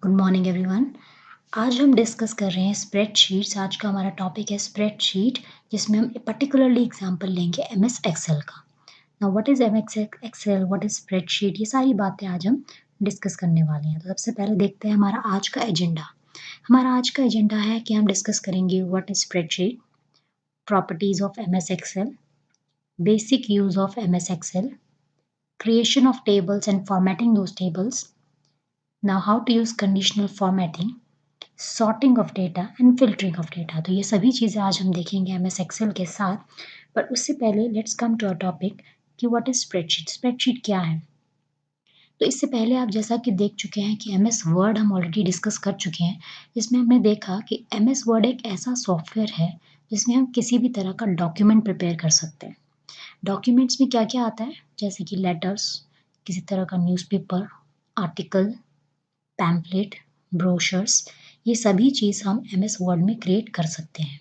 Good morning everyone. आज हम discuss कर रहे हैं स्प्रेडशीट्स। आज का हमारा टॉपिक है स्प्रेडशीट, जिसमें हम पर्टिकुलरली एग्जांपल लेंगे एमएस एक्सेल का। Now what is MS Excel, what is spreadsheet, ये सारी बातें आज हम डिस्कस करने वाले हैं। तो सबसे पहले देखते हैं हमारा आज का एजेंडा। हमारा आज का एजेंडा है कि हम डिस्कस करेंगे what is spreadsheet, properties of MS Excel, basic use of MS Excel, creation of tables and formatting those tables, now how to use conditional formatting, sorting of data and filtering of data. तो ये सभी चीज़ें आज हम देखेंगे MS Excel के साथ। पर उससे पहले let's come to a topic कि व्हाट इज स्प्रेडशीट। स्प्रेडशीट क्या है? तो इससे पहले आप जैसा कि देख चुके हैं कि एमएस वर्ड हम ऑलरेडी डिस्कस कर चुके हैं, जिसमें हमने देखा कि एमएस वर्ड एक ऐसा सॉफ्टवेयर है जिसमें हम किसी भी तरह का डॉक्यूमेंट प्रिपेयर कर सकते हैं। डॉक्यूमेंट्स में क्या क्या आता है, जैसे कि लेटर्स, किसी तरह का न्यूज़पेपर, आर्टिकल, पैम्फलेट, ब्रोशर्स, ये सभी चीज़ हम एमएस वर्ड में क्रिएट कर सकते हैं।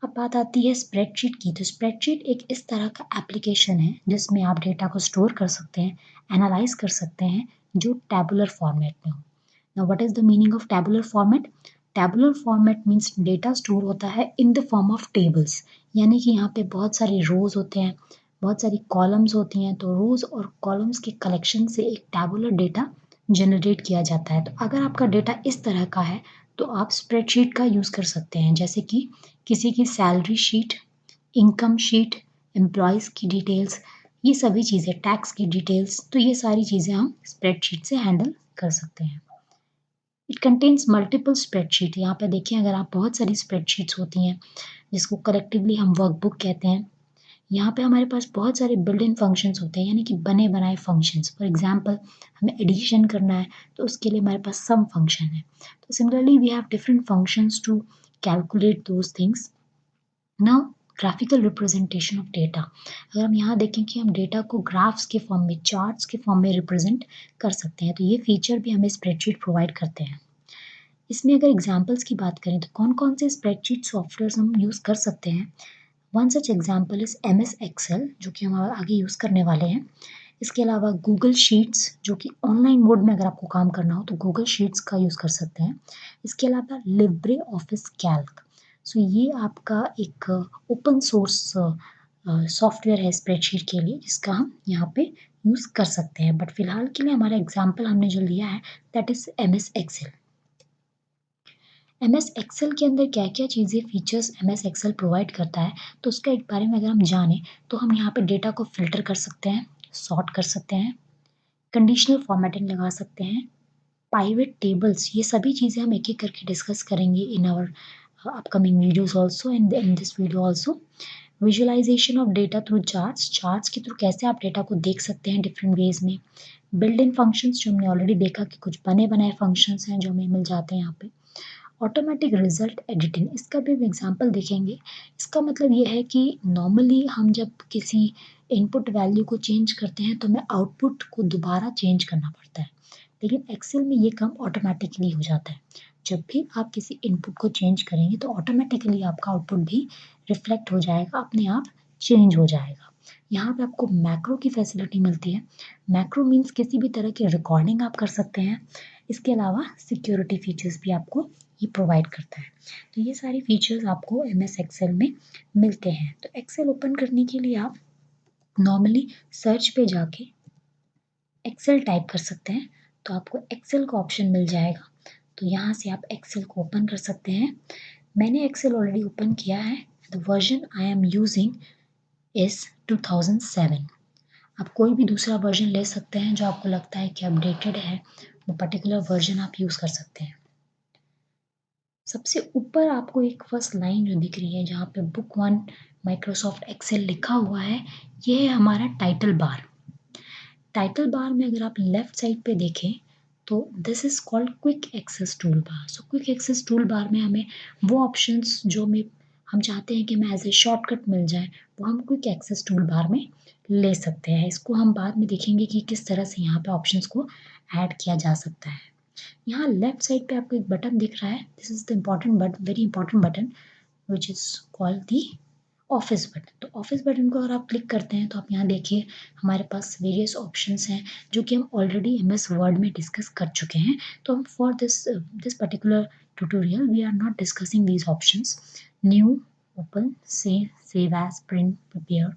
अब बात आती है स्प्रेडशीट की। तो स्प्रेडशीट एक इस तरह का एप्लीकेशन है जिसमें आप डेटा को स्टोर कर सकते हैं, एनालाइज कर सकते हैं, जो टैबुलर फॉर्मेट में हो। Now what is the meaning of tabular format? Tabular format means data store होता है in the form of tables, यानी कि यहाँ पे बहुत सारे रोज होते हैं, बहुत सारी कॉलम्स होती हैं। तो रोज और कॉलम्स के कलेक्शन से एक टैबुलर डेटा जनरेट किया जाता है। तो अगर आपका डेटा इस तरह का है तो आप स्प्रेडशीट का यूज़ कर सकते हैं, जैसे कि किसी की salary sheet, income sheet, employees की डिटेल्स, ये सभी चीज़ें, टैक्स की डिटेल्स, तो ये सारी चीज़ें हम स्प्रेडशीट से हैंडल कर सकते हैं। It contains multiple spreadsheet. यहाँ पे देखिए, अगर आप बहुत सारी स्प्रेडशीट्स होती हैं जिसको कलेक्टिवली हम वर्कबुक कहते हैं। यहाँ पे हमारे पास बहुत सारे बिल्ट इन फंक्शंस होते हैं, यानी कि बने बनाए फंक्शंस। फॉर एग्जांपल, हमें एडिशन करना है तो उसके लिए हमारे पास सम फंक्शन है। तो similarly we have different functions to calculate those things. Now graphical representation of data. अगर हम यहाँ देखें कि हम डेटा को ग्राफ्स के फॉर्म में, चार्ट्स के फॉर्म में रिप्रेजेंट कर सकते हैं, तो ये फीचर भी हमें स्प्रेडशीट प्रोवाइड करते हैं। इसमें अगर एग्जाम्पल्स की बात करें तो कौन कौन से स्प्रेडशीट सॉफ्टवेयर हम यूज़ कर सकते हैं। One such example is MS Excel, जो कि हम आगे यूज़ करने वाले हैं। इसके अलावा गूगल शीट्स, जो कि ऑनलाइन मोड में अगर आपको काम करना हो तो गूगल शीट्स का यूज़ कर सकते हैं। इसके अलावा लिब्रे ऑफिस कैल्क, सो ये आपका एक ओपन सोर्स सॉफ्टवेयर है स्प्रेडशीट के लिए, जिसका हम यहाँ पे यूज़ कर सकते हैं। बट फिलहाल के लिए हमारा एग्जाम्पल हमने जो लिया है that is MS Excel. MS Excel के अंदर क्या-क्या चीज़ें, फीचर्स एमएस एक्सेल प्रोवाइड करता है, तो उसके एक बारे में अगर हम जानें तो हम यहाँ पे डेटा को फ़िल्टर कर सकते हैं, सॉर्ट कर सकते हैं, कंडीशनल फॉर्मेटिंग लगा सकते हैं, पाइवेट टेबल्स, ये सभी चीज़ें हम एक-एक करके डिस्कस करेंगे in our upcoming videos also and in this video also. Visualization of data through charts, charts के थ्रू कैसे आप डेटा को देख सकते हैं डिफरेंट वेज़ में। बिल्ट इन फंक्शंस, जो हमने ऑलरेडी देखा कि कुछ बने बनाए फंक्शंस हैं जो हमें मिल जाते हैं यहाँ पे। ऑटोमेटिक रिजल्ट एडिटिंग, इसका भी हम एग्जांपल देखेंगे। इसका मतलब ये है कि नॉर्मली हम जब किसी इनपुट वैल्यू को चेंज करते हैं तो हमें आउटपुट को दोबारा चेंज करना पड़ता है, लेकिन एक्सेल में ये काम ऑटोमेटिकली हो जाता है। जब भी आप किसी इनपुट को चेंज करेंगे तो ऑटोमेटिकली आपका आउटपुट भी रिफ्लेक्ट हो जाएगा, अपने आप चेंज हो जाएगा। यहाँ पे आपको मैक्रो की फैसिलिटी मिलती है। मैक्रो मीन्स किसी भी तरह की रिकॉर्डिंग आप कर सकते हैं। इसके अलावा सिक्योरिटी फीचर्स भी आपको ये प्रोवाइड करता है। तो ये सारे फीचर्स आपको एमएस एक्सेल में मिलते हैं। तो एक्सेल ओपन करने के लिए आप नॉर्मली सर्च पे जाके एक्सेल टाइप कर सकते हैं, तो आपको एक्सेल का ऑप्शन मिल जाएगा। तो यहाँ से आप एक्सेल को ओपन कर सकते हैं। मैंने एक्सेल ऑलरेडी ओपन किया है। The version I am using is 2007। आप कोई भी दूसरा वर्जन ले सकते हैं जो आपको लगता है कि अपडेटेड है, वो पर्टिकुलर वर्जन आप यूज़ कर सकते हैं। सबसे ऊपर आपको एक फर्स्ट लाइन जो दिख रही है जहाँ पे बुक वन माइक्रोसॉफ्ट एक्सेल लिखा हुआ है, ये है हमारा टाइटल बार। टाइटल बार में अगर आप लेफ्ट साइड पे देखें तो this is called quick access tool bar. So quick access tool bar में हमें वो ऑप्शंस जो में हम चाहते हैं कि हमें एज ए शॉर्टकट मिल जाए, वो हम क्विक एक्सेस टूल बार में ले सकते हैं। इसको हम बाद में देखेंगे कि किस तरह से यहाँ पे ऑप्शंस को ऐड किया जा सकता है। यहाँ लेफ्ट साइड पे आपको एक बटन दिख रहा है, this is the important but very important button which is called the office button, तो ऑफिस बटन को अगर आप क्लिक करते हैं तो आप यहाँ देखिए हमारे पास वेरियस ऑप्शंस हैं जो कि हम ऑलरेडी एमएस वर्ड में डिस्कस कर चुके हैं। तो हम for this particular tutorial we are not discussing these options. New, open, save as, print, prepare,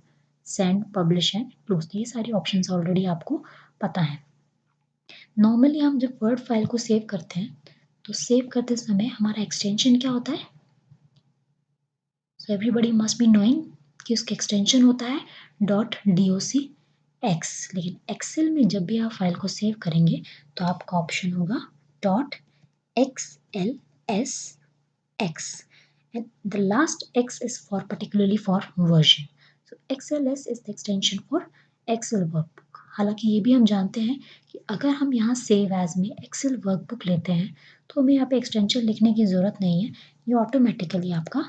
send, publish and close, ये सारी ऑप्शंस ऑलरेडी आपको पता है। नॉर्मली हम जब वर्ड फाइल को सेव करते हैं तो सेव करते समय हमारा एक्सटेंशन क्या होता है? So everybody must be knowing कि उसका एक्सटेंशन होता है .docx, लेकिन एक्सेल में जब भी आप फाइल को सेव करेंगे तो आपका ऑप्शन होगा .xls and the last x is for particularly for version. So XLS is the extension for Excel workbook. हालांकि ये भी हम जानते हैं कि अगर हम यहाँ सेव एज में एक्सेल वर्कबुक लेते हैं तो हमें यहाँ पे एक्सटेंशन लिखने की ज़रूरत नहीं है, ये ऑटोमेटिकली आपका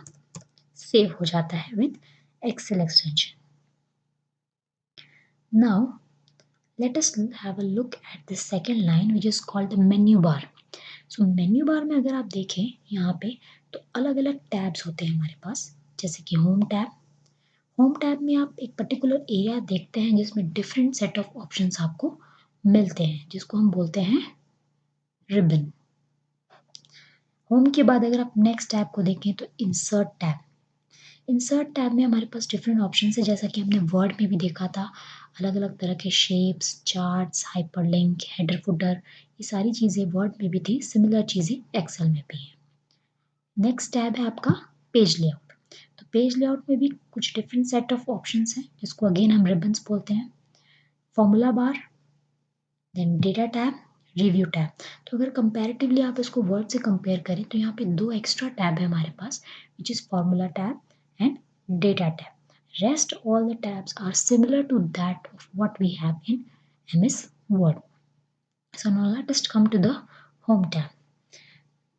सेव हो जाता है with Excel extension. Now let us have a look at the second line which is called the menu bar. So menu bar में अगर आप देखें यहाँ पे तो अलग अलग टैब्स होते हैं हमारे पास, जैसे कि होम टैब। होम टैब में आप एक पर्टिकुलर एरिया देखते हैं जिसमें डिफरेंट सेट ऑफ ऑप्शंस आपको मिलते हैं, जिसको हम बोलते हैं रिबन। होम के बाद अगर आप नेक्स्ट टैब को देखें तो इंसर्ट टैब। इंसर्ट टैब में हमारे पास डिफरेंट ऑप्शन है, जैसा कि हमने वर्ड में भी देखा था, अलग अलग तरह के shapes, charts, hyperlink, header footer, ये सारी चीज़ें वर्ड में भी थी, सिमिलर चीज़ें एक्सेल में भी है। नेक्स्ट टैब है आपका पेज लेआउट। तो पेज लेआउट में भी कुछ डिफरेंट सेट ऑफ ऑप्शंस हैं जिसको अगेन हम रिबन्स बोलते हैं। Formula bar, then data tab, review tab. तो अगर कंपैरेटिवली आप इसको वर्ड से कंपेयर करें तो यहाँ पे दो एक्स्ट्रा टैब है हमारे पास, which is formula tab and data tab. Rest all the tabs are similar to that of what we have in MS Word. So now let us come to the home tab.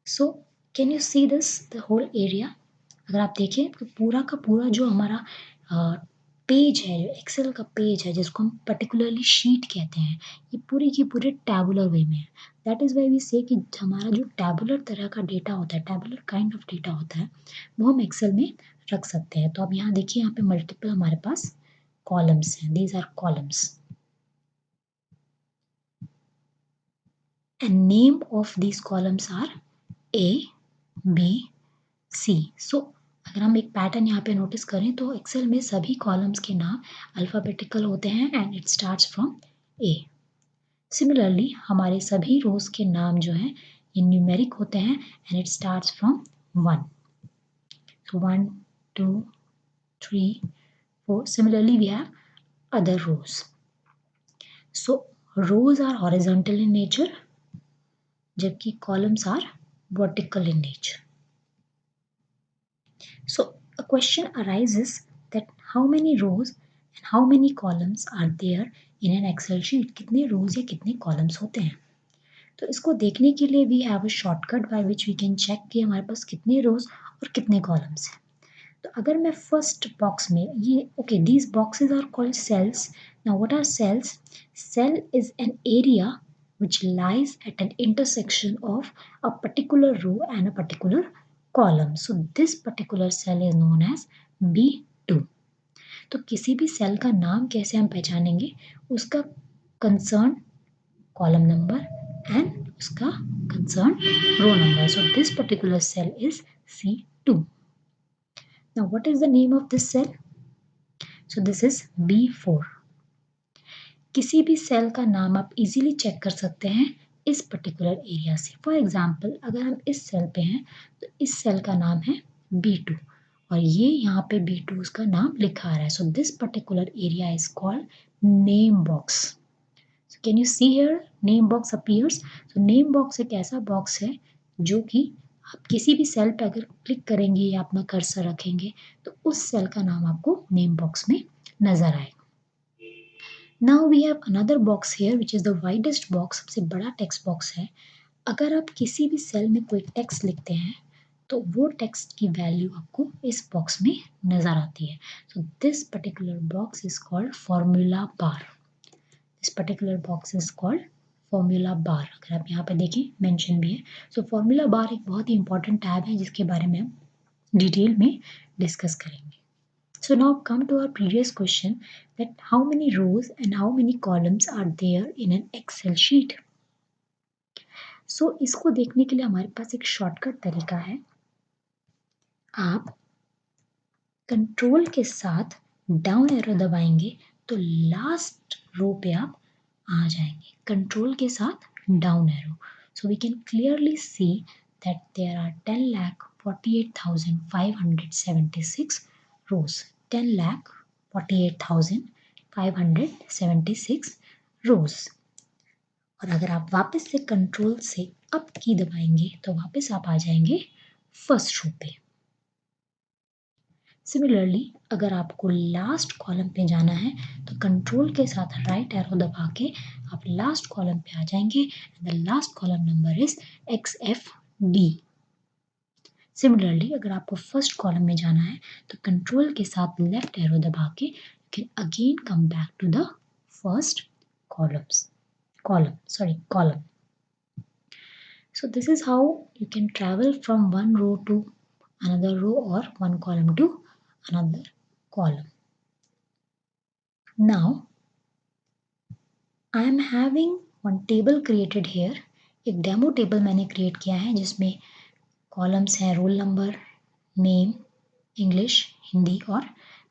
So can you see this, the whole area? अगर आप देखें तो पूरा का पूरा जो हमारा page है, जो एक्सेल का पेज है जिसको हम पर्टिकुलरली शीट कहते हैं, ये पूरी की पूरे टैबुलर वे में है। दैट इज़ वाई वी से कि हमारा जो टैबुलर तरह का डेटा होता है, टैबुलर काइंड ऑफ डेटा होता है, वो हम एक्सेल में रख सकते हैं। तो अब यहाँ देखिए, यहाँ पे मल्टीपल हमारे पास कॉलम्स हैं, these are columns and name of these columns are A, B, C. So अगर हम एक पैटर्न यहाँ पे नोटिस करें तो एक्सेल में सभी कॉलम्स के नाम अल्फ़ाबेटिकल होते हैं and it starts from A. Similarly हमारे सभी रोज के नाम जो हैं ये न्यूमेरिक होते हैं and it starts from 1. So 1, 2, 3, 4. Similarly we have other rows. So rows are horizontal in nature जबकि columns are vertical in nature. So a question arises that how many rows and how many columns are there in an Excel sheet? कितने rows या कितने columns होते हैं? तो इसको देखने के लिए we have a shortcut by which we can check कि हमारे पास कितने रोज और कितने कॉलम्स हैं। तो अगर मैं फर्स्ट बॉक्स में ये okay, these boxes are called cells. Now what are cells? Cell is an area which lies at an intersection of a particular row and a particular column. So this particular cell is known as B2. तो किसी भी cell का नाम कैसे हम पहचानेंगे? उसका concern column number and उसका concerned row number. So this particular cell is C2. Now what is the name of this cell? So this is B4. किसी भी सेल का नाम आप इजीली चेक कर सकते हैं इस पर्टिकुलर एरिया से। फॉर एग्जाम्पल अगर हम इस सेल पे हैं तो इस सेल का नाम है B2 और ये यहाँ पे B2 उसका नाम लिखा आ रहा है। So this particular area is called name box. So can you see here name box appears? So name box एक ऐसा बॉक्स है जो कि आप किसी भी सेल पे अगर क्लिक करेंगे या अपना कर्सर रखेंगे तो उस सेल का नाम आपको नेम बॉक्स में नजर आएगा। Now we have another box here which is the widest box, सबसे बड़ा टेक्स्ट बॉक्स है। अगर आप किसी भी सेल में कोई टेक्स्ट लिखते हैं तो वो टेक्स्ट की वैल्यू आपको इस बॉक्स में नजर आती है। So this particular box is called formula bar. This particular box is called formula bar. अगर आप यहाँ पे देखें मेंशन भी है। सो formula bar एक बहुत ही इंपॉर्टेंट टैब है जिसके बारे में हम डिटेल में डिस्कस करेंगे। So now come to our previous question, that how many rows and how many columns are there in an Excel sheet. So इसको देखने के लिए हमारे पास एक शॉर्टकट तरीका है। आप कंट्रोल के साथ डाउन एरो दबाएंगे तो लास्ट रो पे आप आ जाएंगे। कंट्रोल के साथ down arrow, so we can clearly see that there are 10,48,576 rows, 10,48,576 rows। और अगर आप वापस से कंट्रोल से अप की दबाएंगे तो वापस आप आ जाएंगे फर्स्ट रो पे। सिमिलरली अगर आपको लास्ट कॉलम पे जाना है तो कंट्रोल के साथ राइट एरो दबा के आप लास्ट कॉलम पे आ जाएंगे and the last column number is XFD। Similarly अगर आपको फर्स्ट कॉलम में जाना है तो कंट्रोल के साथ लेफ्ट एरो दबा के you can again come back to the first column. So this is how you can travel from one row to another row or one column to another column. Now I am having one table created here. एक demo table मैंने create किया है जिसमें columns हैं roll number, name, English, Hindi और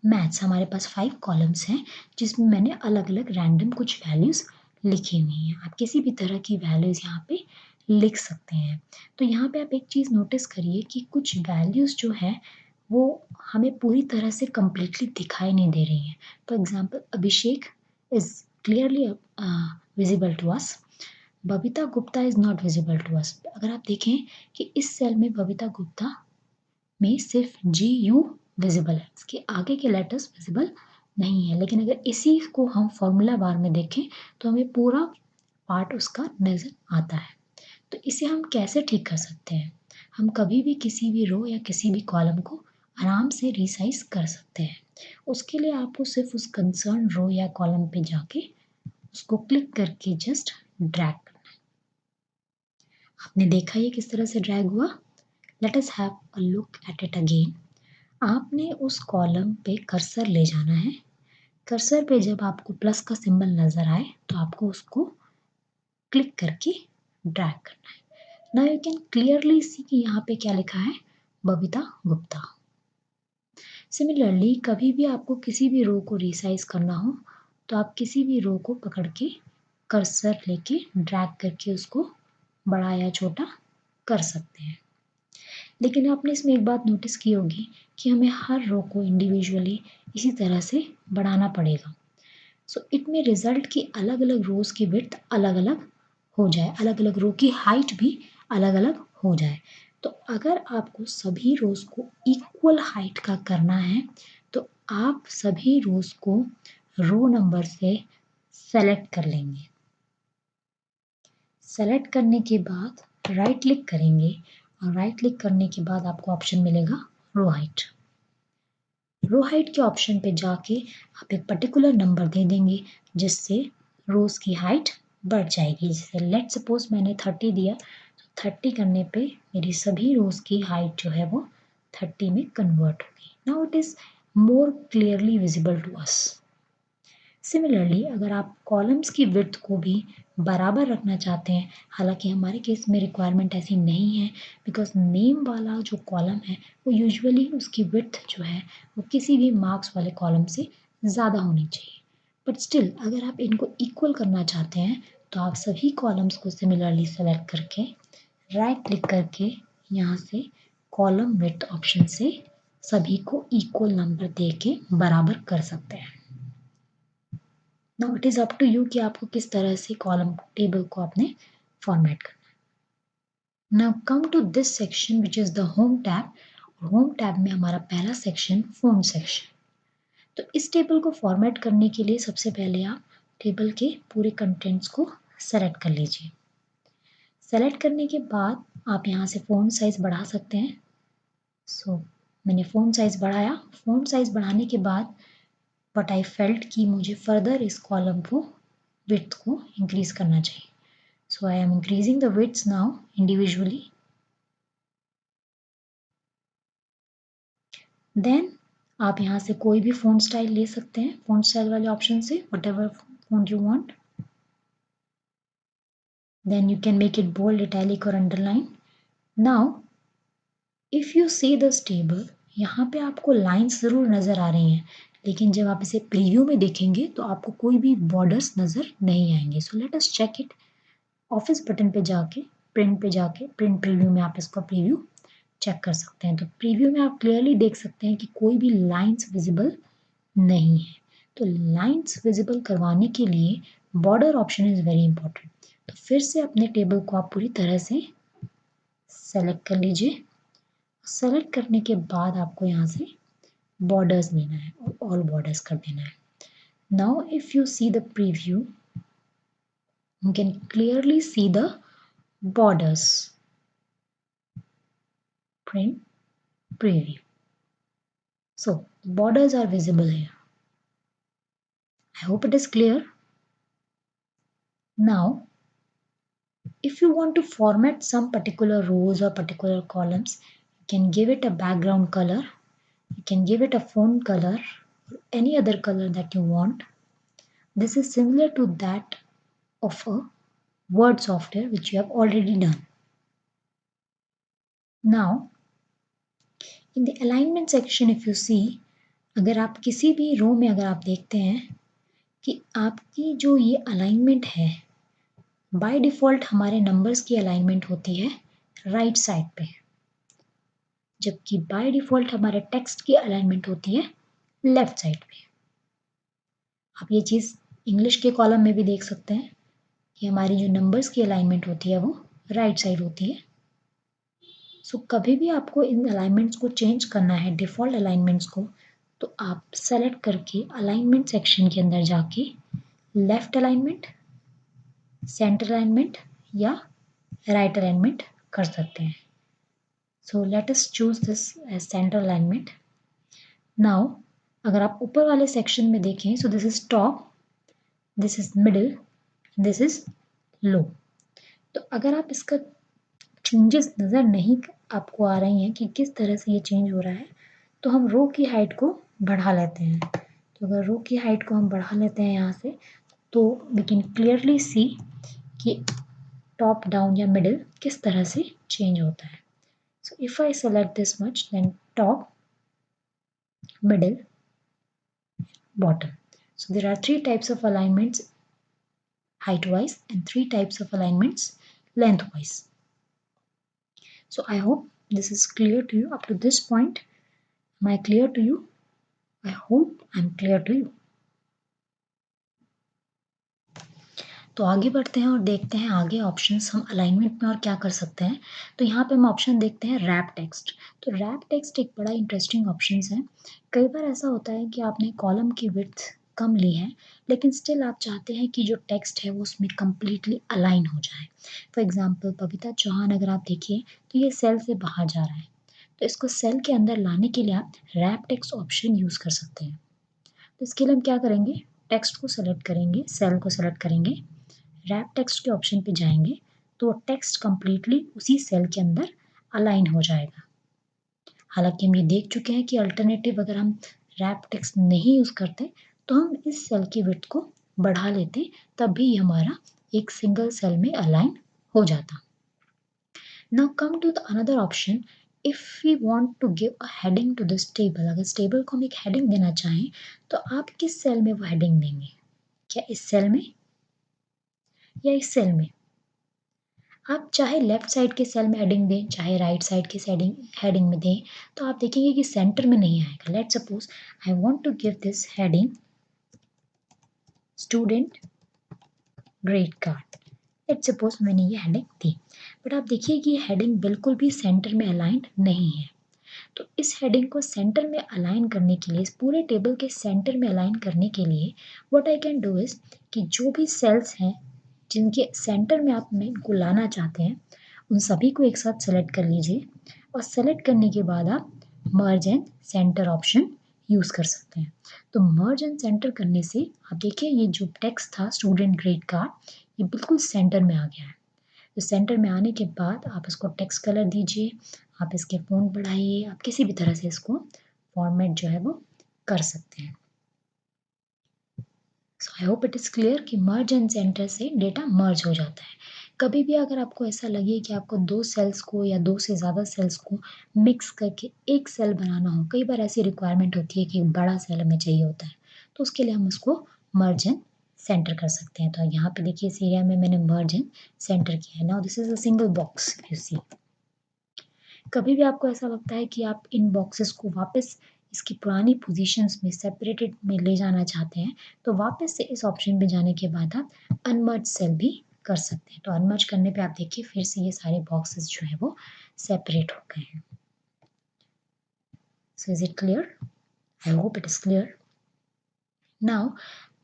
maths. हमारे पास 5 columns हैं जिसमें मैंने अलग अलग रैंडम कुछ वैल्यूज़ लिखी हुई हैं। आप किसी भी तरह की वैल्यूज़ यहाँ पे लिख सकते हैं। तो यहाँ पे आप एक चीज़ नोटिस करिए कि कुछ वैल्यूज़ जो हैं वो हमें पूरी तरह से कम्प्लीटली दिखाई नहीं दे रही हैं। For example Abhishek is clearly visible to us, Babita Gupta is not visible to us. अगर आप देखें कि इस सेल में बबीता गुप्ता में सिर्फ GU विजिबल है, इसके आगे के लेटर्स विजिबल नहीं है। लेकिन अगर इसी को हम फॉर्मूला बार में देखें तो हमें पूरा पार्ट उसका नज़र आता है। तो इसे हम कैसे ठीक कर सकते हैं? हम कभी भी किसी भी रो या किसी भी कॉलम को आराम से रिसाइज कर सकते हैं। उसके लिए आपको सिर्फ उस कंसर्न रो या कॉलम पे जाके उसको क्लिक करके जस्ट ड्रैग करना है। आपने देखा ये किस तरह से ड्रैग हुआ। Let us have a look at it again. आपने उस कॉलम पे कर्सर ले जाना है। कर्सर पे जब आपको प्लस का सिंबल नज़र आए तो आपको उसको क्लिक करके ड्रैग करना है। नाउ यू कैन क्लियरली सी कि यहाँ पे क्या लिखा है, बबीता गुप्ता। सिमिलरली कभी भी आपको किसी भी रो को रिसाइज करना हो तो आप किसी भी रो को पकड़ के कर्सर लेके ड्रैग करके उसको बड़ा या छोटा कर सकते हैं। लेकिन आपने इसमें एक बात नोटिस की होगी कि हमें हर रो को इंडिविजुअली इसी तरह से बढ़ाना पड़ेगा। सो इट में रिजल्ट की अलग अलग रोज की विड्थ अलग अलग हो जाए, अलग अलग रो की हाइट भी अलग अलग हो जाए। तो अगर आपको सभी रोज को इक्वल हाइट का करना है तो आप सभी रोज को रो नंबर से सेलेक्ट कर लेंगे। सेलेक्ट करने के बाद राइट क्लिक करेंगे और राइट क्लिक करने के बाद आपको ऑप्शन मिलेगा रो हाइट। रो हाइट के ऑप्शन पे जाके आप एक पर्टिकुलर नंबर दे देंगे जिससे रोज की हाइट बढ़ जाएगी। जैसे लेट सपोज मैंने 30 दिया तो 30 करने पे मेरी सभी रोज की हाइट जो है वो 30 में कन्वर्ट होगी। Now it is more clearly visible to us. Similarly अगर आप कॉलम्स की विड्थ को भी बराबर रखना चाहते हैं, हालांकि हमारे केस में रिक्वायरमेंट ऐसी नहीं है बिकॉज नेम वाला जो कॉलम है वो यूजुअली उसकी विड्थ जो है वो किसी भी मार्क्स वाले कॉलम से ज़्यादा होनी चाहिए। बट स्टिल अगर आप इनको इक्वल करना चाहते हैं तो आप सभी कॉलम्स को सिमिलरली सेलेक्ट करके राइट क्लिक करके यहाँ से कॉलम विड्थ ऑप्शन से सभी को इक्वल नंबर दे के बराबर कर सकते हैं। Now it is up to you कि आपको किस तरह से कॉलम टेबल को आपने फॉर्मेट करना है। Now come to this section which is the home tab. Home tab में हमारा पहला सेक्शन फोन सेक्शन। तो इस टेबल को फॉर्मेट करने के लिए सबसे पहले आप टेबल के पूरे कंटेंट्स को सेलेक्ट कर लीजिए। सेलेक्ट करने के बाद आप यहाँ से फ़ॉन्ट साइज़ बढ़ा सकते हैं। सो मैंने फ़ॉन्ट साइज़ बढ़ाया। फ़ॉन्ट साइज़ बढ़ाने के बाद बट आई फेल्ट कि मुझे फर्दर इस कॉलम को विड्थ को इंक्रीज करना चाहिए। So I am increasing the width now individually. Then आप यहाँ से कोई भी फ़ॉन्ट स्टाइल ले सकते हैं, फ़ॉन्ट स्टाइल वाले ऑप्शन से, whatever font you want. Then you can make it bold, italic or underline. Now, if you see this table, यहाँ पे आपको लाइंस ज़रूर नज़र आ रही हैं, लेकिन जब आप इसे प्रीव्यू में देखेंगे तो आपको कोई भी बॉर्डर्स नज़र नहीं आएंगे. So let us check it. Office button पे जाके, प्रिंट प्रीव्यू में आप इसका प्रीव्यू चेक कर सकते हैं. तो प्रीव्यू में आप क्लियरली देख सकते हैं कि कोई भी लाइंस विजिबल नहीं है. तो लाइंस विजिबल करवाने के लिए border option is very important. तो फिर से अपने टेबल को आप पूरी तरह से सेलेक्ट कर लीजिए. सेलेक्ट करने के बाद आपको यहाँ से बॉर्डर्स लेना है और ऑल बॉर्डर्स कर देना है. Now if you see the preview, you can clearly see the borders. Print preview. So borders are visible here. I hope it is clear. Now, if you want to format some particular rows or particular columns, you can give it a background color. You can give it a font color or any other color that you want. This is similar to that of a Word software which you have already done. Now, in the alignment section, if you see, अगर आप किसी भी रो में अगर आप देखते हैं कि आपकी जो ये अलाइनमेंट है, बाय डिफ़ॉल्ट हमारे नंबर्स की अलाइनमेंट होती है राइट साइड पे, जबकि बाय डिफ़ॉल्ट हमारे टेक्स्ट की अलाइनमेंट होती है लेफ्ट साइड पे. आप ये चीज़ इंग्लिश के कॉलम में भी देख सकते हैं कि हमारी जो नंबर्स की अलाइनमेंट होती है वो राइट साइड होती है. सो कभी भी आपको इन अलाइनमेंट्स को चेंज करना है, डिफ़ॉल्ट अलाइनमेंट्स को, तो आप सेलेक्ट करके अलाइनमेंट सेक्शन के अंदर जाके लेफ्ट अलाइनमेंट, सेंटर अलाइनमेंट या राइट अलाइनमेंट कर सकते हैं. So let us choose this as center alignment. Now अगर आप ऊपर वाले सेक्शन में देखें, so this is top, this is middle, this is low. तो अगर आप इसका चेंजेस नज़र नहीं आपको आ रही हैं कि किस तरह से ये चेंज हो रहा है, तो हम रो की हाइट को बढ़ा लेते हैं. तो अगर रो की हाइट को हम बढ़ा लेते हैं यहाँ से, तो वी कैन क्लियरली सी कि टॉप डाउन या मिडिल किस तरह से चेंज होता है. So if I select this much, then top, middle, bottom. So there are three types of alignments height wise and three types of alignments lengthwise. So I hope this is clear to you up to this point. Am I clear to you? I hope I'm clear to you. तो आगे बढ़ते हैं और देखते हैं आगे options हम alignment में और क्या कर सकते हैं. तो यहाँ पे हम ऑप्शन देखते हैं रैप टेक्स्ट. तो रैप टेक्स्ट एक बड़ा इंटरेस्टिंग ऑप्शन है. कई बार ऐसा होता है कि आपने कॉलम की विड्थ कम ली है, लेकिन स्टिल आप चाहते हैं कि जो टेक्स्ट है वो उसमें कम्प्लीटली अलाइन हो जाए. फॉर एग्जाम्पल पविता चौहान अगर आप देखिए तो ये सेल से बाहर जा रहा है, तो इसको सेल के अंदर लाने के लिए आप रैप टेक्स्ट ऑप्शन यूज़ कर सकते हैं. तो इसके लिए हम क्या करेंगे, टेक्स्ट को सेलेक्ट करेंगे, सेल को सेलेक्ट करेंगे, रैप टेक्स्ट के ऑप्शन पे जाएंगे, तो वो टेक्स्ट कम्प्लीटली उसी सेल के अंदर अलाइन हो जाएगा. हालांकि हम ये देख चुके हैं कि अल्टरनेटिव अगर हम रैप टेक्स्ट नहीं यूज़ करते तो हम इस सेल की विड्थ को बढ़ा लेते, तब भी हमारा एक सिंगल सेल में अलाइन हो जाता. Now come to the another option. If we want to give a heading to this table, अगर इस टेबल को हम एक हेडिंग देना चाहें तो आप किस सेल में वो हेडिंग देंगे? क्या इस सेल में या इस सेल में? आप चाहे लेफ्ट साइड के सेल में हेडिंग दें, चाहे राइट साइड के हेडिंग में दें, तो आप देखेंगे कि सेंटर में नहीं आएगा. Let's suppose I want to give this heading student grade card. Let's suppose मैंने ये हेडिंग दी, बट आप देखिए कि ये हेडिंग बिल्कुल भी सेंटर में अलाइंड नहीं है. तो इस हेडिंग को सेंटर में अलाइन करने के लिए, इस पूरे टेबल के सेंटर में अलाइन करने के लिए what I can do is कि जो भी सेल्स हैं जिनके सेंटर में आप इनको लाना चाहते हैं, उन सभी को एक साथ सेलेक्ट कर लीजिए और सेलेक्ट करने के बाद आप मर्ज एंड सेंटर ऑप्शन यूज़ कर सकते हैं. तो मर्ज एंड सेंटर करने से आप देखिए ये जो टेक्स्ट था स्टूडेंट ग्रेड का, ये बिल्कुल सेंटर में आ गया है. तो सेंटर में आने के बाद आप इसको टेक्स्ट कलर दीजिए, आप इसके फ़ॉन्ट बढ़ाइए, आप किसी भी तरह से इसको फॉर्मेट जो है वो कर सकते हैं। So I hope it is clear कि मर्ज एंड सेंटर से डेटा मर्ज हो जाता है। कभी भी अगर आपको ऐसा लगे कि आपको दो सेल्स को या दो से ज़्यादा सेल्स को मिक्स करके एक सेल बनाना हो, कई बार ऐसी रिक्वायरमेंट होती है कि एक बड़ा सेल हमें चाहिए होता है, तो उसके लिए हम उसको मर्ज एंड सेंटर कर सकते हैं। तो यहाँ पे देखिए इस एरिया में मैंने मर्ज एंड सेंटर किया है। Now this is a single box you see. कभी भी आपको ऐसा लगता है कि आप इन बॉक्सेस को वापस इसकी पुरानी पोजीशंस में सेपरेटेड में ले जाना चाहते हैं, तो वापस से इस ऑप्शन पे जाने के बाद आप अनमर्ज सेल भी कर सकते हैं। तो अनमर्ज करने पे आप देखिए फिर से ये सारे बॉक्सेस जो है वो सेपरेट हो गए हैं। So is it clear? I hope it is clear. Now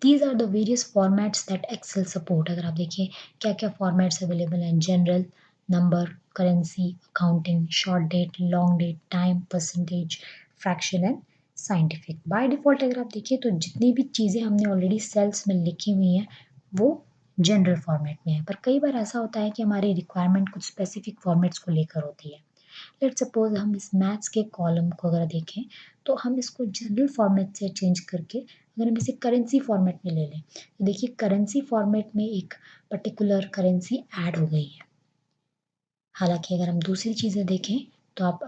these are the various formats that Excel support. अगर आप देखिए क्या क्या फॉर्मेट्स अवेलेबल हैं, general, number, currency, accounting, short date, long date, time, percentage, fraction and scientific. By default अगर आप देखिए तो जितनी भी चीज़ें हमने ऑलरेडी सेल्स में लिखी हुई हैं वो जनरल फॉर्मेट में है, पर कई बार ऐसा होता है कि हमारी रिक्वायरमेंट कुछ स्पेसिफिक फॉर्मेट्स को लेकर होती है। लेट्स सपोज हम इस मैथ्स के कॉलम को अगर देखें तो हम इसको जनरल फॉर्मेट से चेंज करके अगर हम इसे करेंसी फॉर्मेट में ले लें तो देखिए करेंसी फॉर्मेट में एक पर्टिकुलर करेंसी ऐड हो गई है। हालांकि अगर हम दूसरी चीज़ें देखें तो आप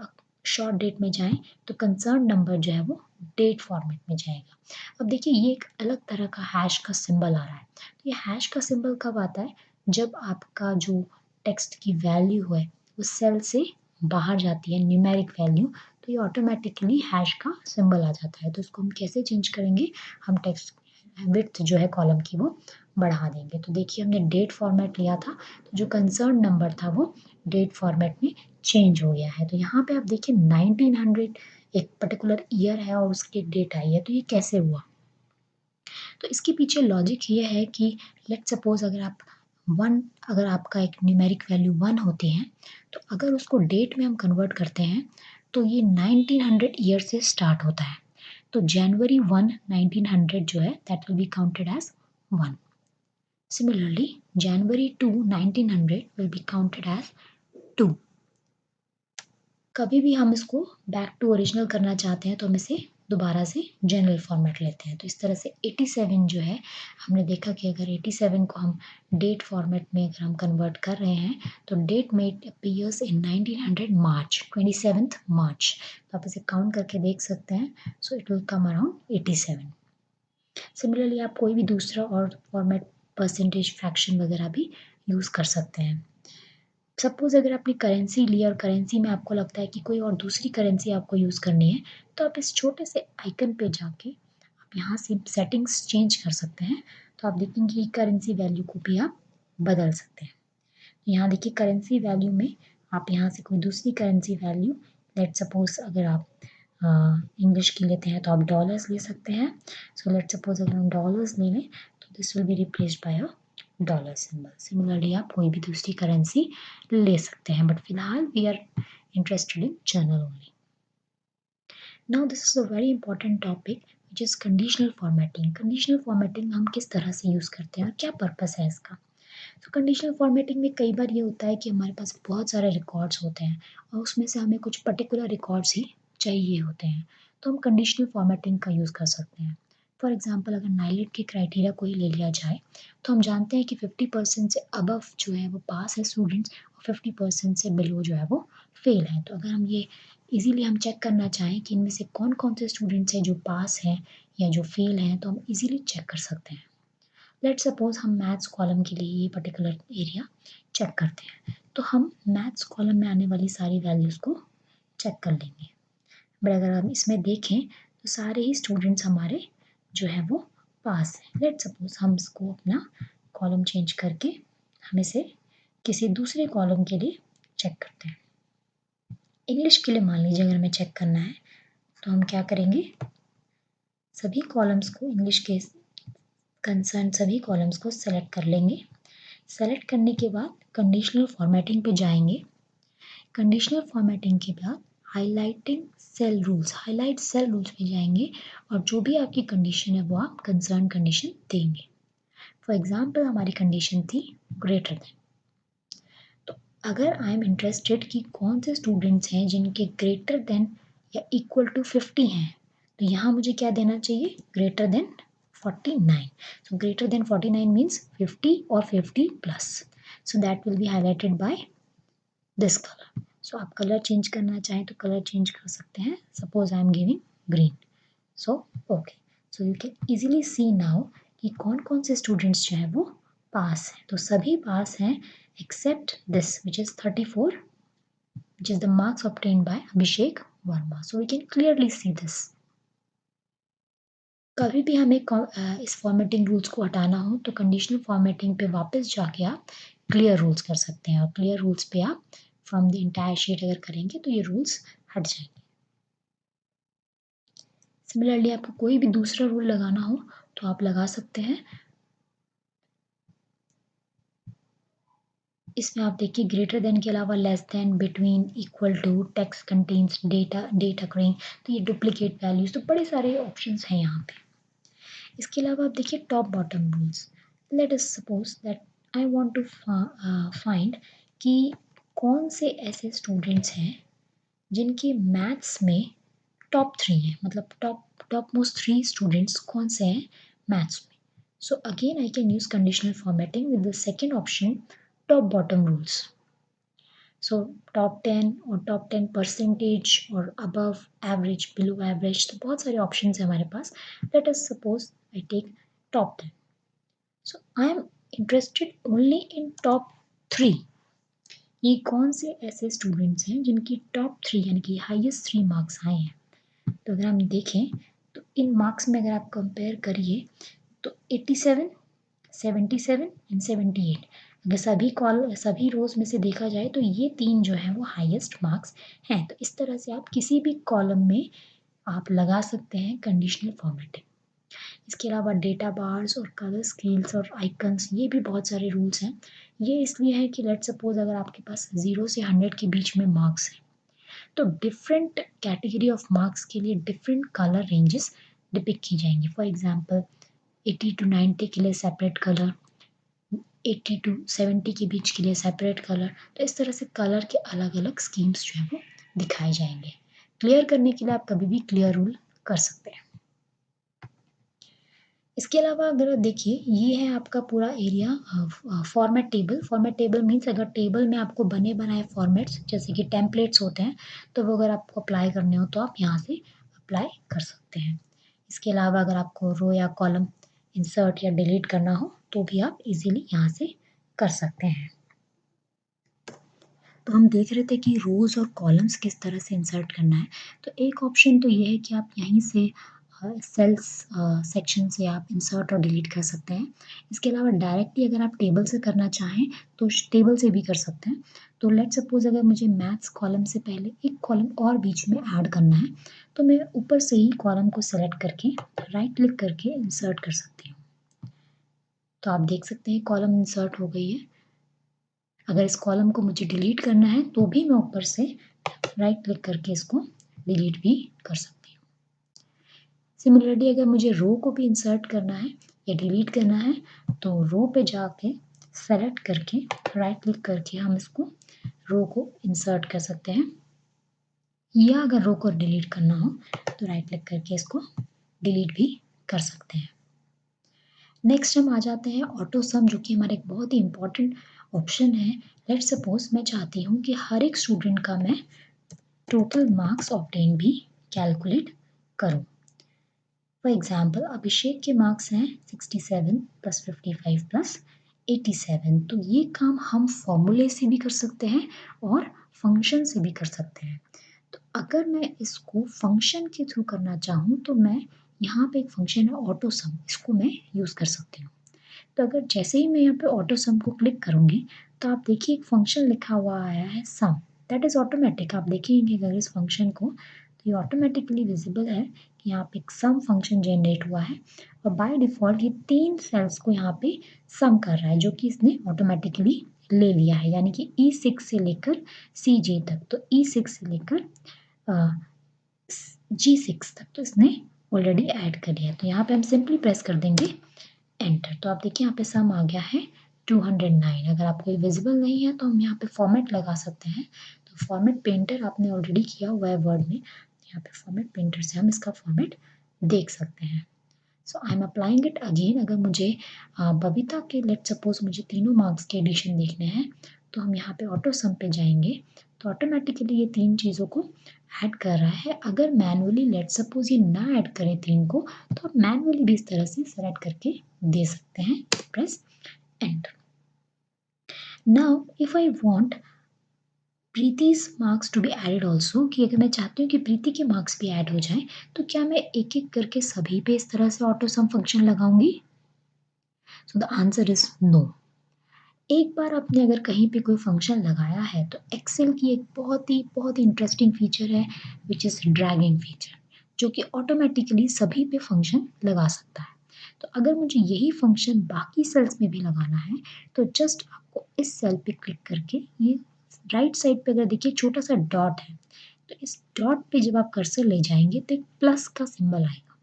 शॉर्ट डेट में जाएं तो कंसर्न नंबर जो है वो डेट फॉर्मेट में जाएगा। अब देखिए ये एक अलग तरह का हैश का सिंबल आ रहा है। तो ये हैश का सिंबल कब आता है? जब आपका जो टेक्स्ट की वैल्यू है उस सेल से बाहर जाती है, न्यूमेरिक वैल्यू, तो ये ऑटोमेटिकली हैश का सिंबल आ जाता है। तो इसको हम कैसे चेंज करेंगे? हम टेक्स्ट विड्थ जो है कॉलम की वो बढ़ा देंगे। तो देखिए हमने डेट फॉर्मेट लिया था तो जो कंसर्न नंबर था वो डेट फॉर्मेट में चेंज हो गया है। तो यहाँ पे आप देखिए 1900 एक पर्टिकुलर ईयर है और उसकी डेट आई है, तो ये कैसे हुआ? तो इसके पीछे लॉजिक ये है कि लेट्स सपोज अगर आपका एक न्यूमेरिक वैल्यू 1 होती है तो अगर उसको डेट में हम कन्वर्ट करते हैं तो ये 1900 ईयर से स्टार्ट होता है। तो जनवरी 1 1900 जो है that will be counted as 1। Similarly, January 2 1900 will be counted as 2। कभी भी हम इसको बैक टू ओरिजिनल करना चाहते हैं तो हम इसे दोबारा से जनरल फॉर्मेट लेते हैं। तो इस तरह से 87 जो है हमने देखा कि अगर 87 को हम डेट फॉर्मेट में अगर हम कन्वर्ट कर रहे हैं तो डेट में it appears in 1900 March 27th मार्च। तो आप इसे काउंट करके देख सकते हैं। So it will come around 87। Similarly आप कोई भी दूसरा और फॉर्मेट परसेंटेज फ्रैक्शन वगैरह भी यूज़ कर सकते हैं। सपोज़ अगर आपने करेंसी ली और करेंसी में आपको लगता है कि कोई और दूसरी करेंसी आपको यूज़ करनी है, तो आप इस छोटे से आइकन पे जाके आप यहाँ से सेटिंग्स चेंज कर सकते हैं। तो आप देखेंगे कि करेंसी वैल्यू को भी आप बदल सकते हैं। यहाँ देखिए करेंसी वैल्यू में आप यहाँ से कोई दूसरी करेंसी वैल्यू, लेट्स सपोज़ अगर आप इंग्लिश की लेते हैं तो आप डॉलर्स ले सकते हैं। सो लेट्स सपोज़ अगर हम डॉलर्स ले लें तो this will be replaced by a dollar symbol. Similarly आप कोई भी दूसरी करेंसी ले सकते हैं, बट फिलहाल we are interested in general only. Now this is a very important topic which is conditional formatting. Conditional formatting हम किस तरह से यूज़ करते हैं और क्या पर्पस है इसका? तो कंडीशनल फॉर्मेटिंग में कई बार ये होता है कि हमारे पास बहुत सारे रिकॉर्ड्स होते हैं और उसमें से हमें कुछ पर्टिकुलर रिकॉर्ड्स ही चाहिए होते हैं, तो हम कंडीशनल फॉर्मेटिंग का यूज़ कर सकते हैं। फॉर एग्जांपल अगर नाइलेट के क्राइटेरिया को ही ले लिया जाए तो हम जानते हैं कि 50% से अबव जो है वो पास है स्टूडेंट्स और 50% से बिलो जो है वो फेल है। तो अगर हम ये इजीली हम चेक करना चाहें कि इनमें से कौन कौन से स्टूडेंट्स हैं जो पास हैं या जो फेल हैं, तो हम इजीली चेक कर सकते हैं। लेट्स सपोज हम मैथ्स कॉलम के लिए ये पर्टिकुलर एरिया चेक करते हैं, तो हम मैथ्स कॉलम में आने वाली सारी वैल्यूज़ को चेक कर लेंगे। बट अगर हम इसमें देखें तो सारे ही स्टूडेंट्स हमारे जो है वो पास हैं। लेट्स सपोज हम इसको अपना कॉलम चेंज करके हम इसे किसी दूसरे कॉलम के लिए चेक करते हैं। इंग्लिश के लिए मान लीजिए अगर हमें चेक करना है तो हम क्या करेंगे, सभी कॉलम्स को इंग्लिश के कंसर्न सभी कॉलम्स को सेलेक्ट कर लेंगे। सेलेक्ट करने के बाद कंडीशनल फॉर्मेटिंग पे जाएंगे। कंडीशनल फॉर्मेटिंग के बाद हाईलाइट सेल रूल्स पे जाएंगे और जो भी आपकी कंडीशन है वो आप कंसर्न कंडीशन देंगे। फॉर एग्जांपल हमारी कंडीशन थी ग्रेटर देन। तो अगर आई एम इंटरेस्टेड कि कौन से स्टूडेंट्स हैं जिनके ग्रेटर देन या इक्वल टू 50 हैं, तो यहाँ मुझे क्या देना चाहिए, greater than 49. So greater than 49 means 50 or 50 plus. So that will be highlighted by this color. So आप कलर चेंज करना चाहें तो कलर चेंज कर सकते हैं. Suppose I am giving green. So okay. So you can easily see now कि कौन कौन से स्टूडेंट्स जो है वो पास हैं. तो सभी पास हैं except this which is 34, which is the marks obtained by Abhishek Verma. So we can clearly see this. कभी भी हमें इस फॉर्मेटिंग रूल्स को हटाना हो तो कंडीशनल फॉर्मेटिंग पे वापस जाके आप क्लियर रूल्स कर सकते हैं, और क्लियर रूल्स पे आप फ्रॉम द इंटायर शीट अगर करेंगे तो ये रूल्स हट जाएंगे. सिमिलरली आपको कोई भी दूसरा रूल लगाना हो तो आप लगा सकते हैं. इसमें आप देखिए ग्रेटर देन के अलावा less than, between, equal to, text contains data, date occurring, तो ये डुप्लीकेट वैल्यूज, तो बड़े सारे ऑप्शंस हैं यहाँ पे. इसके अलावा आप देखिए top bottom rules. Let us suppose that I want to find कि कौन से ऐसे स्टूडेंट्स हैं जिनके मैथ्स में टॉप 3 हैं, मतलब टॉप मोस्ट 3 स्टूडेंट्स कौन से हैं मैथ्स में. So again I can use conditional formatting with the second option top bottom rules. So top 10 और टॉप 10 परसेंटेज और अबव एवरेज, बिलो एवरेज, तो बहुत सारे ऑप्शंस हैं हमारे पास. Let us suppose I take top 10. So I am interested only in top 3. ये कौन से ऐसे स्टूडेंट्स हैं जिनकी टॉप 3 यानी कि हाईएस्ट 3 मार्क्स आए हैं. तो अगर हम देखें तो इन मार्क्स में अगर आप कंपेयर करिए तो 87, 77 एंड 78, अगर सभी रोज में से देखा जाए तो ये 3 जो है वो हाईएस्ट मार्क्स हैं. तो इस तरह से आप किसी भी कॉलम में आप लगा सकते हैं कंडीशनल फॉर्मेटिंग. इसके अलावा डेटा बार्स और कलर स्केल्स और आइकन्स, ये भी बहुत सारे रूल्स हैं. ये इसलिए है कि लेट सपोज अगर आपके पास 0 से 100 के बीच में मार्क्स हैं तो डिफरेंट कैटेगरी ऑफ मार्क्स के लिए डिफरेंट कलर रेंजेस डिपिक्ट की जाएंगी. फॉर एग्जांपल 80 टू 90 के लिए सेपरेट कलर, 80 टू 70 के बीच के लिए सेपरेट कलर. तो इस तरह से कलर के अलग अलग स्कीम्स जो है वो दिखाए जाएंगे. क्लियर करने के लिए आप कभी भी क्लियर रूल कर सकते हैं. इसके अलावा अगर देखिए ये है आपका पूरा area format table. Format table means अगर टेबल में आपको बने बनाए फॉर्मेट्स जैसे कि टेम्पलेट्स होते हैं तो वो अगर आपको अप्लाई करने हो तो आप यहाँ से अप्लाई कर सकते हैं. इसके अलावा अगर आपको रो या कॉलम इंसर्ट या डिलीट करना हो तो भी आप इजीली यहाँ से कर सकते हैं. तो हम देख रहे थे कि रोज़ और कॉलम्स किस तरह से इंसर्ट करना है. तो एक ऑप्शन तो ये है कि आप यहीं से सेल्स सेक्शन से आप इंसर्ट और डिलीट कर सकते हैं. इसके अलावा डायरेक्टली अगर आप टेबल से करना चाहें तो टेबल से भी कर सकते हैं. तो लेट सपोज अगर मुझे मैथ्स कॉलम से पहले एक कॉलम और बीच में ऐड करना है तो मैं ऊपर से ही कॉलम को सेलेक्ट करके राइट क्लिक करके इंसर्ट कर सकती हूँ. तो आप देख सकते हैं कॉलम इंसर्ट हो गई है. अगर इस कॉलम को मुझे डिलीट करना है तो भी मैं ऊपर से राइट क्लिक करके इसको डिलीट भी कर सकती हूँ. सिमिलरली अगर मुझे रो को भी इंसर्ट करना है या डिलीट करना है तो रो पे जाके सेलेक्ट करके राइट क्लिक करके हम इसको रो को इंसर्ट कर सकते हैं, या अगर रो को डिलीट करना हो तो राइट क्लिक करके इसको डिलीट भी कर सकते हैं. नेक्स्ट हम आ जाते हैं ऑटो सम, जो कि हमारा एक बहुत ही इंपॉर्टेंट ऑप्शन है. लेट सपोज मैं चाहती हूँ कि हर एक स्टूडेंट का मैं टोटल मार्क्स ऑब्टेन भी कैलकुलेट करूँ. फॉर एग्जाम्पल अभिषेक के मार्क्स हैं 67 प्लस 55 प्लस 87. तो ये काम हम फॉर्मूले से भी कर सकते हैं और फंक्शन से भी कर सकते हैं. तो अगर मैं इसको फंक्शन के थ्रू करना चाहूँ तो मैं यहाँ पे एक फंक्शन है ऑटो सम, इसको मैं यूज़ कर सकती हूँ. तो अगर जैसे ही मैं यहाँ पे ऑटो सम को क्लिक करूँगी तो आप देखिए एक फंक्शन लिखा हुआ आया है सम, दैट इज़ ऑटोमेटिक. आप देखेंगे अगर इस फंक्शन को तो ये ऑटोमेटिकली विजिबल है कि यहाँ पे एक सम फंक्शन जनरेट हुआ है और बाय डिफ़ॉल्ट ये 3 सेल्स को यहाँ पे सम कर रहा है जो कि इसने ऑटोमेटिकली ले लिया है, यानी कि E6 से लेकर CJ तक. तो E6 से लेकर G6 तक तो इसने ऑलरेडी ऐड कर लिया. तो यहाँ पे हम सिंपली प्रेस कर देंगे एंटर. तो आप देखिए यहाँ पे सम आ गया है 209. अगर आपको विजिबल नहीं है तो हम यहाँ पे फॉर्मेट लगा सकते हैं. तो फॉर्मेट पेंटर आपने ऑलरेडी किया हुआ है वर्ड में, यहाँ पे फॉर्मेट पेंटर से हम इसका फॉर्मेट देख सकते हैं। So I am applying it again. अगर मुझे बबीता के लेट सपोज मुझे तीनों मार्क्स के एडिशन देखने हैं, तो हम यहाँ पे ऑटो सम पे जाएंगे, तो ऑटोमेटिकली ये तीन चीज़ों को ऐड कर रहा है। अगर मैनुअली लेट सपोज ये ना ऐड करे तीन को, तो आप मैनुअली भी इस तरह से सेलेक्ट करके दे सकते हैं। Press enter. Now if I want Preeti's marks to be added also, कि अगर मैं चाहती हूँ कि प्रीति के मार्क्स भी ऐड हो जाएं, तो क्या मैं एक एक करके सभी पे इस तरह से ऑटो सम फंक्शन लगाऊंगी? So the answer is no. एक बार आपने अगर कहीं पे कोई फंक्शन लगाया है, तो एक्सेल की एक बहुत ही इंटरेस्टिंग फीचर है विच इज़ ड्रैगिंग फीचर, जो कि ऑटोमेटिकली सभी पे फंक्शन लगा सकता है। तो अगर मुझे यही फंक्शन बाकी सेल्स में भी लगाना है, तो जस्ट आपको इस सेल पे क्लिक करके, ये राइट साइड पे अगर देखिए छोटा सा डॉट है, तो इस डॉट पे जब आप कर्सर ले जाएंगे तो एक प्लस का सिंबल आएगा।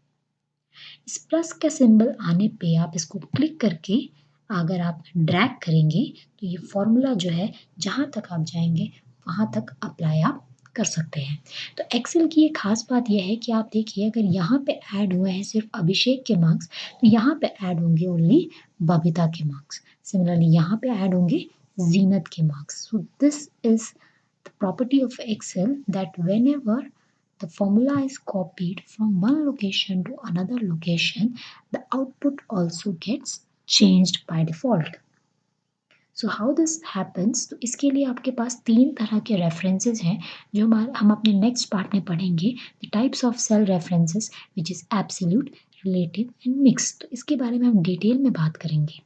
इस प्लस का सिंबल आने पे आप इसको क्लिक करके अगर आप ड्रैग करेंगे, तो ये फॉर्मूला जो है जहाँ तक आप जाएंगे वहाँ तक अप्लाई आप कर सकते हैं। तो एक्सेल की एक खास बात यह है कि आप देखिए, अगर यहाँ पे ऐड हुए हैं सिर्फ अभिषेक के मार्क्स, तो यहाँ पे ऐड होंगे ओनली बबीता के मार्क्स। सिमिलरली यहाँ पे ऐड होंगे जीनत के marks. So this is the property of Excel, that whenever the formula is copied from one location to another location, the output also gets changed by default. So how this happens? तो इसके लिए आपके पास तीन तरह के references हैं, जो हम अपने नेक्स्ट पार्ट में पढ़ेंगे। The types of cell references which is absolute, relative and mix. तो इसके बारे में हम डिटेल में बात करेंगे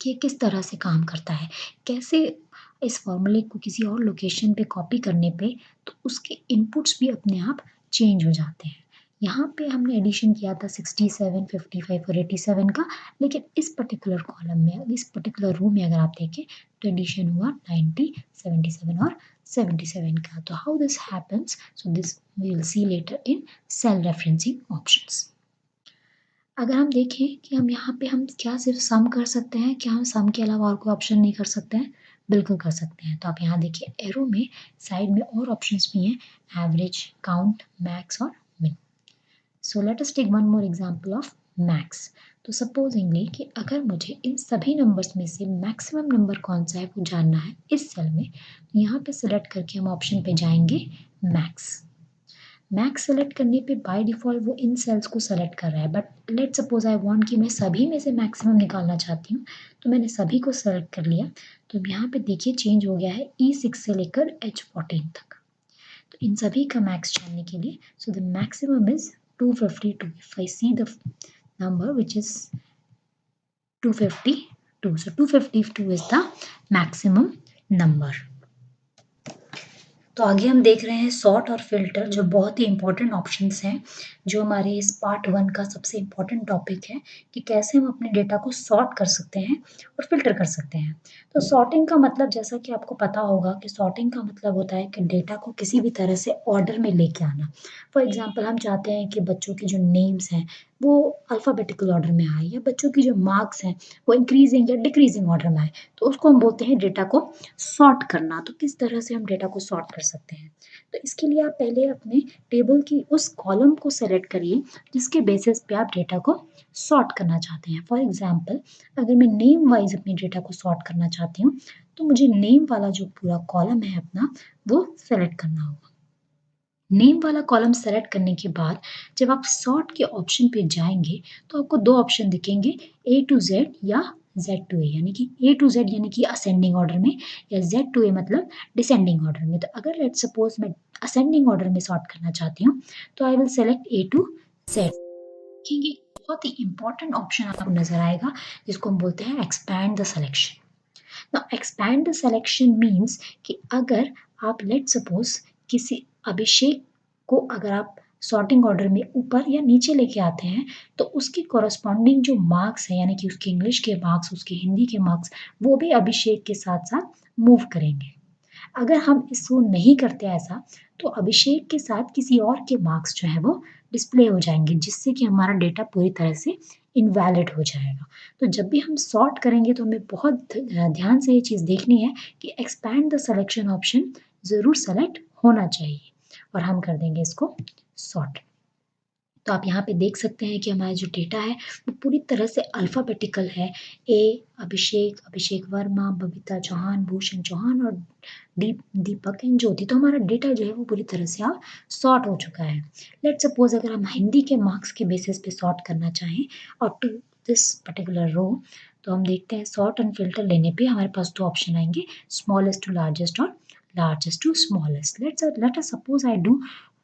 कि ये किस तरह से काम करता है, कैसे इस फॉर्मूले को किसी और लोकेशन पे कॉपी करने पे तो उसके इनपुट्स भी अपने आप चेंज हो जाते हैं। यहाँ पे हमने एडिशन किया था 67, 55 और 87 का, लेकिन इस पर्टिकुलर कॉलम में, इस पर्टिकुलर रो में अगर आप देखें, तो एडिशन हुआ 90, 77 और 77 का। तो how this happens? So this we will see later in cell referencing options. अगर हम देखें कि हम यहाँ पे हम क्या सिर्फ सम कर सकते हैं, क्या हम सम के अलावा और कोई ऑप्शन नहीं कर सकते हैं? बिल्कुल कर सकते हैं। तो आप यहाँ देखिए एरो में साइड में और ऑप्शंस भी हैं, एवरेज, काउंट, मैक्स और min. So let us take one more example of max. तो सपोजिंगली कि अगर मुझे इन सभी नंबर्स में से मैक्सिमम नंबर कौन सा है वो जानना है इस सेल में, तो यहाँ पे सिलेक्ट करके हम ऑप्शन पे जाएंगे मैक्स। मैक्स सेलेक्ट करने पे बाय डिफ़ॉल्ट वो इन सेल्स को सेलेक्ट कर रहा है, but let's suppose I want कि मैं सभी में से मैक्सिमम निकालना चाहती हूँ, तो मैंने सभी को सेलेक्ट कर लिया। तो यहाँ पे देखिए चेंज हो गया है E6 से लेकर H14 तक। तो इन सभी का मैक्स जानने के लिए, so the maximum is 252। If I see the number which is 252, so 252 is the maximum number. तो आगे हम देख रहे हैं सॉर्ट और फ़िल्टर, जो बहुत ही इम्पोर्टेंट ऑप्शंस हैं, जो हमारे इस पार्ट 1 का सबसे इम्पोर्टेंट टॉपिक है कि कैसे हम अपने डेटा को सॉर्ट कर सकते हैं और फ़िल्टर कर सकते हैं। तो सॉर्टिंग का मतलब, जैसा कि आपको पता होगा कि सॉर्टिंग का मतलब होता है कि डेटा को किसी भी तरह से ऑर्डर में लेके आना। फॉर एग्ज़ाम्पल हम चाहते हैं कि बच्चों के जो नेम्स हैं वो अल्फ़ाबेटिकल ऑर्डर में आए, या बच्चों की जो मार्क्स हैं वो इंक्रीज़िंग या डिक्रीज़िंग ऑर्डर में आए, तो उसको हम बोलते हैं डेटा को सॉर्ट करना। तो किस तरह से हम डेटा को सॉर्ट कर सकते हैं? तो इसके लिए आप पहले अपने टेबल की उस कॉलम को सेलेक्ट करिए जिसके बेसिस पे आप डेटा को सॉर्ट करना चाहते हैं। फॉर एग्जाम्पल अगर मैं नेम वाइज अपने डेटा को सॉर्ट करना चाहती हूँ, तो मुझे नेम वाला जो पूरा कॉलम है अपना, वो सेलेक्ट करना होगा। नेम वाला कॉलम सेलेक्ट करने के बाद जब आप सॉर्ट के ऑप्शन पे जाएंगे, तो आपको दो ऑप्शन दिखेंगे, A to Z या Z to A, यानी कि A to Z यानी कि असेंडिंग ऑर्डर में, या Z to A मतलब डिसेंडिंग ऑर्डर में। तो अगर लेट्स सपोज मैं असेंडिंग ऑर्डर में सॉर्ट करना चाहती हूँ, तो I will select A to Z। देखिए बहुत ही इंपॉर्टेंट ऑप्शन आपको नजर आएगा, जिसको हम बोलते हैं expand the selection. Now expand the selection means कि अगर आप लेट सपोज किसी अभिषेक को अगर आप सॉर्टिंग ऑर्डर में ऊपर या नीचे लेके आते हैं, तो उसकी कॉरस्पॉन्डिंग जो मार्क्स है, यानी कि उसके इंग्लिश के मार्क्स, उसके हिंदी के मार्क्स, वो भी अभिषेक के साथ साथ मूव करेंगे। अगर हम इसको नहीं करते ऐसा, तो अभिषेक के साथ किसी और के मार्क्स जो है वो डिस्प्ले हो जाएंगे, जिससे कि हमारा डेटा पूरी तरह से इनवैलिड हो जाएगा। तो जब भी हम सॉर्ट करेंगे, तो हमें बहुत ध्यान से ये चीज़ देखनी है कि एक्सपैंड द सिलेक्शन ऑप्शन ज़रूर सेलेक्ट होना चाहिए, और हम कर देंगे इसको सॉर्ट। तो आप यहाँ पे देख सकते हैं कि हमारा जो डेटा है वो पूरी तरह से अल्फ़ाबेटिकल है। ए अभिषेक, अभिषेक वर्मा, बबीता चौहान, भूषण चौहान और दीपक एंड ज्योति। तो हमारा डेटा जो है वो पूरी तरह से सॉर्ट हो चुका है। लेट्स सपोज अगर हम हिंदी के मार्क्स के बेसिस पे सॉर्ट करना चाहें और टू दिस पर्टिकुलर रो, तो हम देखते हैं सॉर्ट एंड फिल्टर लेने पे हमारे पास दो ऑप्शन आएंगे, स्मॉलेस्ट टू लार्जेस्ट और largest to smallest. Let us suppose I do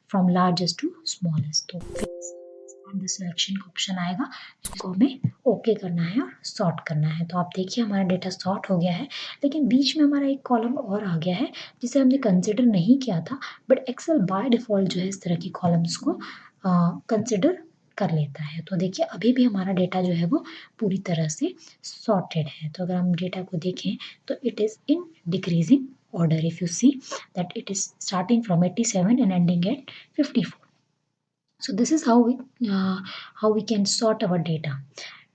from largest to smallest. तो सिलेक्शन का ऑप्शन आएगा जिसको हमें ओके करना है और सॉर्ट करना है। तो आप देखिए हमारा डेटा सॉर्ट हो गया है, लेकिन बीच में हमारा एक कॉलम और आ गया है जिसे हमने कंसिडर नहीं किया था, बट एक्सेल बाय डिफ़ॉल्ट जो है इस तरह की कॉलम्स को कंसिडर कर लेता है। तो देखिए अभी भी हमारा डेटा जो है वो पूरी तरह से सॉर्टेड है। तो अगर हम डेटा को देखें तो it is in decreasing order. If you see that it is starting from 87 and ending at 54. So this is how we can sort our data.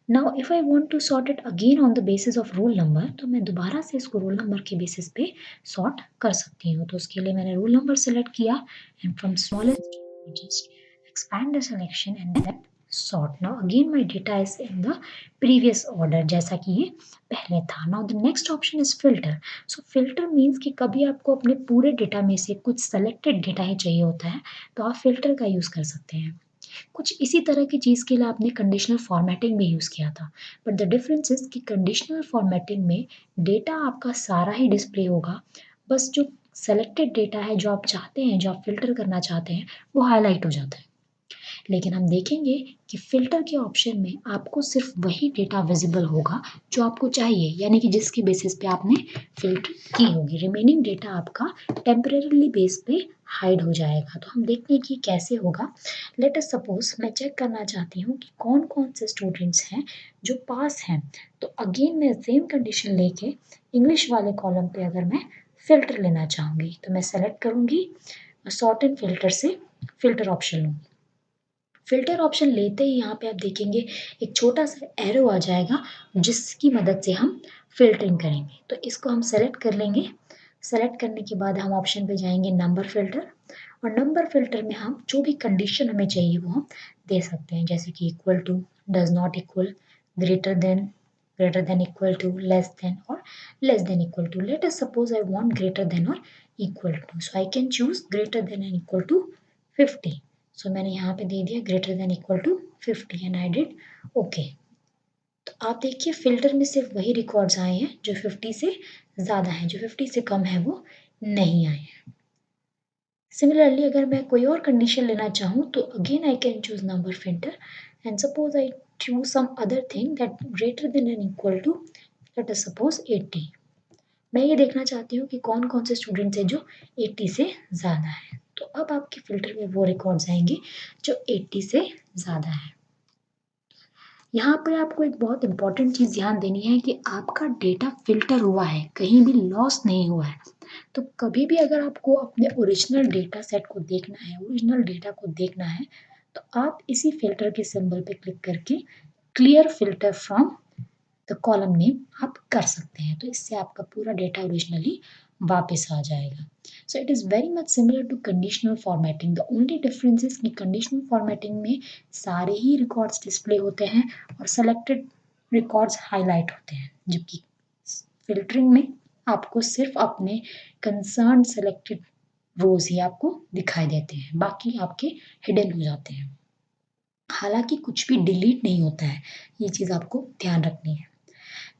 Now if I want to sort it again on the basis of roll number, तो मैं दोबारा से इसको roll number के basis पे sort कर सकती हूँ। तो उसके लिए मैंने रोल नंबर सेलेक्ट किया and from smallest just expand the selection and then sort. Now again my data is in the previous order जैसा कि ये पहले था। Now the next option is filter. So filter means कि कभी आपको अपने पूरे डेटा में से कुछ selected डेटा ही चाहिए होता है तो आप फिल्टर का यूज़ कर सकते हैं। कुछ इसी तरह की चीज़ के लिए आपने कंडीशनल फॉर्मेटिंग भी यूज़ किया था, बट द डिफरेंस इज कि कंडीशनल फॉर्मेटिंग में डेटा आपका सारा ही डिस्प्ले होगा, बस जो सेलेक्टेड डेटा है जो आप चाहते हैं, जो आप फिल्टर करना चाहते हैं, वो हाईलाइट हो जाता है। लेकिन हम देखेंगे कि फ़िल्टर के ऑप्शन में आपको सिर्फ वही डेटा विजिबल होगा जो आपको चाहिए, यानी कि जिसके बेसिस पे आपने फ़िल्टर की होगी। रिमेनिंग डेटा आपका टेम्परेरीली बेस पे हाइड हो जाएगा। तो हम देखते हैं कि कैसे होगा। लेट अस सपोज मैं चेक करना चाहती हूँ कि कौन कौन से स्टूडेंट्स हैं जो पास हैं। तो अगेन मैं सेम कंडीशन लेके इंग्लिश वाले कॉलम पे अगर मैं फ़िल्टर लेना चाहूँगी तो मैं सेलेक्ट करूँगी सॉर्ट एंड फ़िल्टर से फ़िल्टर ऑप्शन लूँगी। फ़िल्टर ऑप्शन लेते ही यहाँ पे आप देखेंगे एक छोटा सा एरो आ जाएगा जिसकी मदद से हम फ़िल्टरिंग करेंगे। तो इसको हम सेलेक्ट कर लेंगे। सेलेक्ट करने के बाद हम ऑप्शन पे जाएंगे नंबर फ़िल्टर और नंबर फ़िल्टर में हम जो भी कंडीशन हमें चाहिए वो हम दे सकते हैं, जैसे कि equal to, does not equal, greater than equal to, less than और less than equal to. Let us suppose I want greater than और equal to, so I can choose greater than and equal to 50। सो मैंने यहाँ पे दे दिया greater than equal to 50 and I did okay. तो आप देखिए फ़िल्टर में सिर्फ वही रिकॉर्ड्स आए हैं जो 50 से ज़्यादा हैं, जो 50 से कम है वो नहीं आए हैं। सिमिलरली अगर मैं कोई और कंडीशन लेना चाहूँ तो again I can choose number filter and suppose I choose some other thing that greater than and equal to, let us suppose 80। मैं ये देखना चाहती हूँ कि कौन कौन से स्टूडेंट्स हैं जो 80 से ज़्यादा हैं। तो अब आपके फ़िल्टर में वो रिकॉर्ड्स आएंगे जो 80 से ज़्यादा है। यहाँ पर आपको एक बहुत इंपॉर्टेंट चीज़ ध्यान देनी है कि आपका डेटा फ़िल्टर हुआ है, कहीं भी लॉस नहीं हुआ है। तो कभी भी अगर आपको अपने ओरिजिनल डेटा सेट को देखना है, ओरिजिनल डेटा को देखना है, तो आप इसी फ़िल्टर के सिंबल पे क्लिक करके clear filter from the column name आप कर सकते हैं। तो इससे आपका पूरा डेटा ओरिजिनली वापस आ जाएगा। So it is very much similar to conditional formatting. The only difference is कि कंडीशनल फॉर्मेटिंग में सारे ही रिकॉर्ड्स डिस्प्ले होते हैं और सेलेक्टेड रिकॉर्ड्स हाईलाइट होते हैं, जबकि फिल्टरिंग में आपको सिर्फ अपने कंसर्न सेलेक्टेड रोज ही आपको दिखाई देते हैं, बाकी आपके हिडन हो जाते हैं। हालांकि कुछ भी डिलीट नहीं होता है, ये चीज़ आपको ध्यान रखनी है।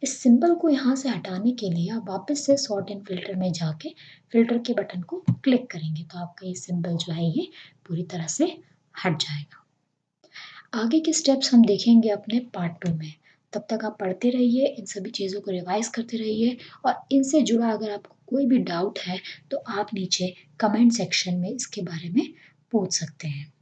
इस सिंबल को यहाँ से हटाने के लिए आप वापस से सॉर्ट एंड फिल्टर में जाके फिल्टर के बटन को क्लिक करेंगे तो आपका ये सिंबल जो है ये पूरी तरह से हट जाएगा। आगे के स्टेप्स हम देखेंगे अपने पार्ट 2 में। तब तक आप पढ़ते रहिए, इन सभी चीज़ों को रिवाइज करते रहिए और इनसे जुड़ा अगर आपको कोई भी डाउट है तो आप नीचे कमेंट सेक्शन में इसके बारे में पूछ सकते हैं।